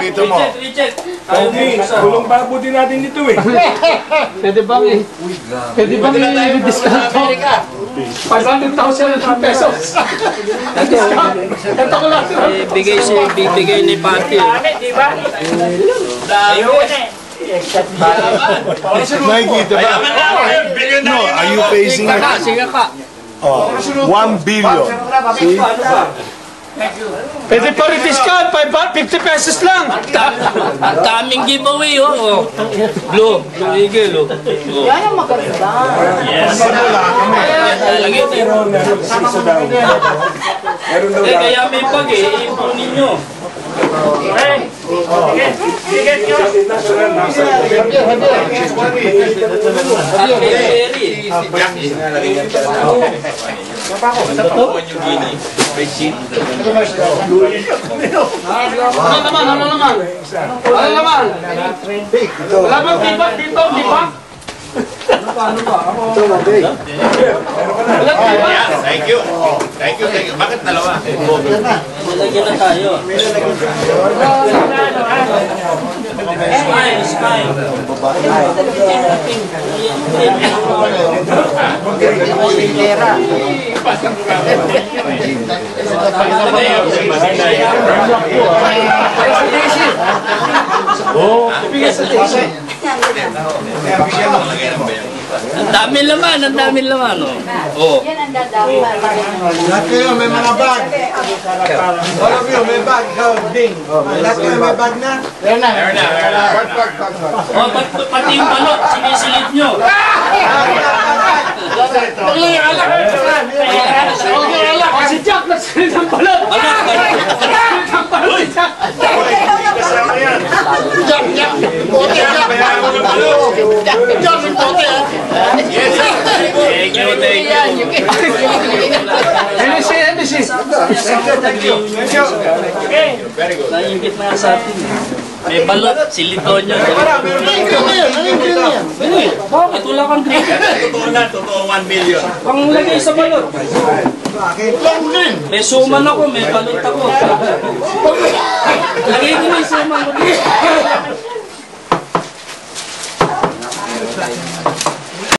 dito mo. Richard. Kulong babo din natin dito eh. Pwede bang i-discount to? 500,000 pesos. Ito ko lang. Bibigay ni Pati. Di ba? Ayun eh. Nakikita ba? No, are you facing it? Sige ka. Oh, 1 billion. See? Pwede pa rin discount. 50 pesos lang. Daming giveaway, oh. Blue Eagle, oh. Yan ang maganda. Yes. Kaya may pag eh. Ipunin nyo. Ano naman? Wala bang tipak dito? Tipak? Thank you. Bakit dalawa? Malagyan na tayo. Smile. Ang dami laman, oh. Yan ang dadama. Lahat kayo may mga bag. All of you may bag. Ding. Lahat kayo may bag na? Meron na. Oh, pati yung balot, sinisilip nyo. Si Jack nagsilit ng balot. Naingit na sa atin. May balot, silito nyo. Bakit wala kang green? Totoo 1 million. Pang lagay sa balot. May suman ako, may balot ako. Lagay ko na yung suman ko.